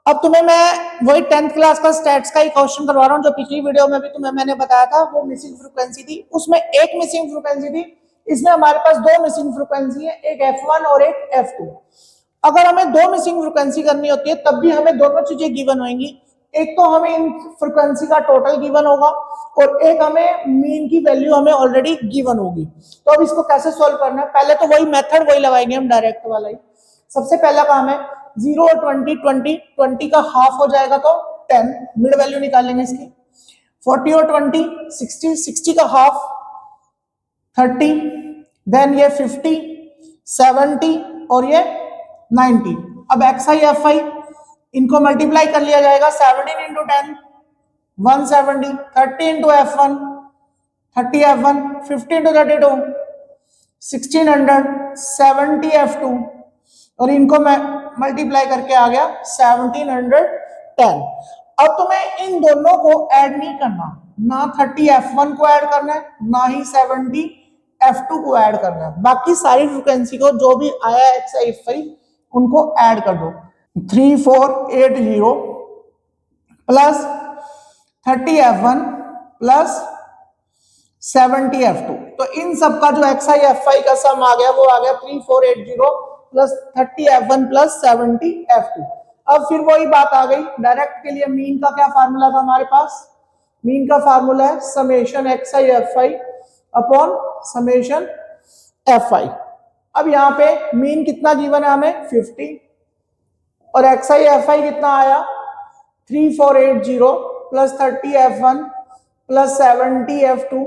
अब तुम्हें मैं वही 10th क्लास का स्टैट्स का ही क्वेश्चन करवा रहा हूँ जो पिछली वीडियो में भी तुम्हें मैंने बताया था। वो मिसिंग फ्रीक्वेंसी थी, उसमें एक मिसिंग फ्रीक्वेंसी थी, इसमें हमारे पास दो मिसिंग फ्रीक्वेंसी है, एक F1 और एक F2। अगर हमें दो मिसिंग फ्रीक्वेंसी करनी होती है तब भी हमें दोनों चीजें गिवन होंगी। एक तो हमें इन फ्रीक्वेंसी का टोटल गिवन होगा और एक हमें मीन की वैल्यू हमें ऑलरेडी गिवन होगी। तो अब इसको कैसे सॉल्व करना है, पहले तो वही मेथड वही लगाएंगे हम, डायरेक्ट वाला ही। सबसे पहला काम है 0 और 20, 20 का हाफ हो जाएगा तो 10, मिड वैल्यू निकालेंगे इसकी। 40 और 20 60, 60 का हाफ 30, देन ये 50, 70 और ये 90। अब एक्स आई एफ आई इनको मल्टीप्लाई कर लिया जाएगा, 17 into 10 170, 30 into F1 30 F1, 50 into 32 1600, 70 F2 और इनको मैं मल्टीप्लाई करके आ गया 1710। अब तुम्हें इन दोनों को ऐड नहीं करना, ना 30 F1 को ऐड करना है ना ही 70 F2 को ऐड करना है। बाकी सारी फ्रीक्वेंसी को जो भी आया एक्स आई एफ आई उनको ऐड कर दो। 3480 प्लस 30 F1 प्लस 70 F2, तो इन सब का जो एक्स आई एफ आई का सम आ गया वो आ गया 3480 प्लस 30 F1 प्लस 70 F2। अब फिर वही बात आ गई, डायरेक्ट के लिए मीन का क्या फार्मूला था हमारे पास, मीन का फार्मूला है summation x I F I upon summation F I. अब यहाँ पे मीन कितना गिवन है हमें 50 और एक्स आई एफ आई कितना आया 3480 प्लस 30 F1 प्लस 70 F2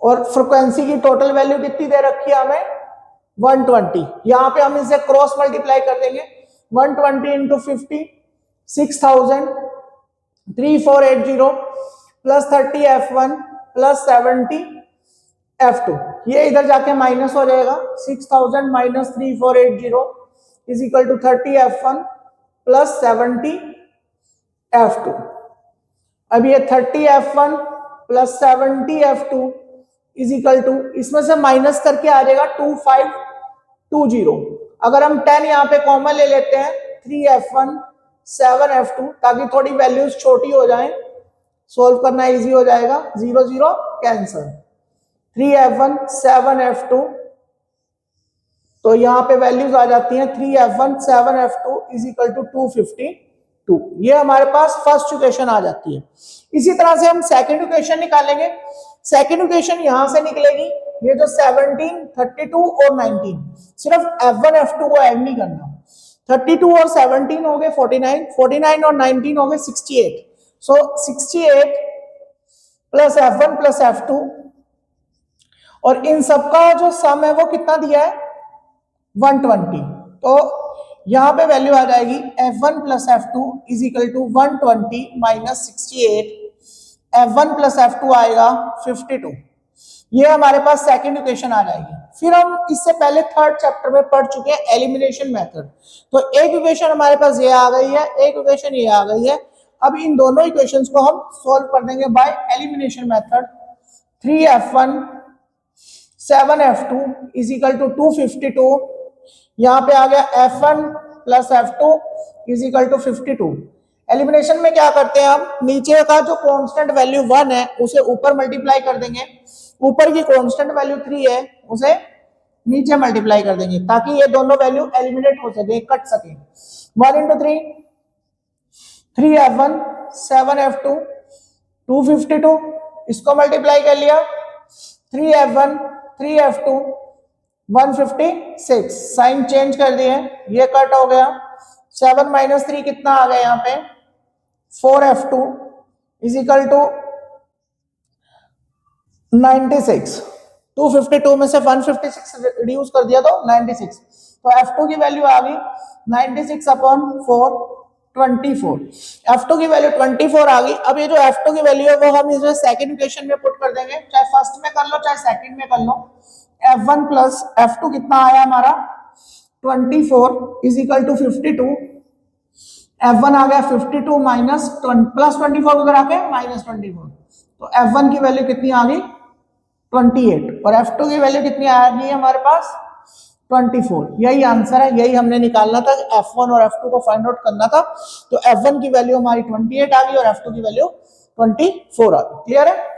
और फ्रीक्वेंसी की टोटल वैल्यू कितनी दे रखी है हमें 120। यहाँ पे हम इसे क्रॉस मल्टीप्लाई कर देंगे, 120 into 50 6000, 3480 plus 30 F1 plus 70 F2, ये इधर जाके माइनस हो जाएगा, 6000 minus 3480 is equal to 30 F1 plus 70 F2। अब ये 30 F1 plus 70 F2 is equal to, इसमें से माइनस करके आ जाएगा 2520। अगर हम 10 यहाँ पे कॉमन ले लेते हैं 3 F1 7 F2 ताकि थोड़ी वैल्यूज छोटी हो जाए, सोल्व करना इजी हो जाएगा, 0 0 कैंसल, 3 F1 7 F2, तो यहाँ पे वैल्यूज आ जाती हैं 3 F1 7 F2 is equal to 252। ये हमारे पास फर्स्ट इक्वेशन आ जाती है। इसी तरह से हम सेकंड इक्वेशन निकालेंगे। सेकंड इक्वेशन यहां से निकलेगी, ये जो 17 32 और 19, सिर्फ F1 F2 को ऐड नहीं करना, 32 और 17 हो गए 49, 49 और 19 हो गए 68। सो 68 प्लस F1 प्लस F2 और इन सबका जो सम है वो कितना दिया है 120। तो यहां पे वैल्यू आ जाएगी F1 plus F2 is equal to 120 minus 68, F1 plus F2 आएगा 52। ये हमारे पास सेकंड इक्वेशन आ जाएगी। फिर हम इससे पहले थर्ड चैप्टर में पढ़ चुके हैं एलिमिनेशन मेथड। तो एक इक्वेशन हमारे पास ये आ गई है, एक इक्वेशन ये आ गई है। अब इन दोनों इक्वेशंस को हम सॉल्व कर देंगे by elimination method. 3F1 7F2 is equal to 252, यहाँ पे आ गया F1 plus F2 is equal to 52। Elimination में क्या करते हैं हम, नीचे का जो कांस्टेंट वैल्यू 1 है उसे ऊपर मल्टीप्लाई कर देंगे, ऊपर की कांस्टेंट वैल्यू 3 है उसे नीचे मल्टीप्लाई कर देंगे ताकि ये दोनों वैल्यू एलिमिनेट हो सके, कट सके। 1 इंटू 3 3F1 7F2 252, इसको मल्टीप्लाई कर लिया, 3F1 3F2 156, साइन चेंज कर दिए, ये कट हो गया। 7 माइनस 3 कितना आ गया यहाँ पे 4F2 इज इक्वल टू 96। 252 में से 156 रिड्यूस कर दिया तो 96, तो F2 की वैल्यू आ गई 96 अपॉन 4 24। F2 की वैल्यू 24 आ गई। अब ये जो F2 की वैल्यू है वो हम इसमें सेकंड इक्वेशन में पुट कर देंगे, चाहे फर्स्ट में कर लो चाहे सेकंड में कर लो। F1 प्लस F2 कितना आया हमारा 24 इज इक्वल टू 52, F1 आ गया 52 माइनस प्लस 24 उधर आ गया माइनस 24, तो F1 की वैल्यू कितनी आ गई 28 और F2 की वैल्यू कितनी आ गई हमारे पास 24, यही आंसर है, यही हमने निकालना था। F1 और F2 को फाइंड आउट करना था। तो F1 की वैल्यू हमारी 28 आ गई और F2 की वैल्यू 24 आ गई। क्लियर है?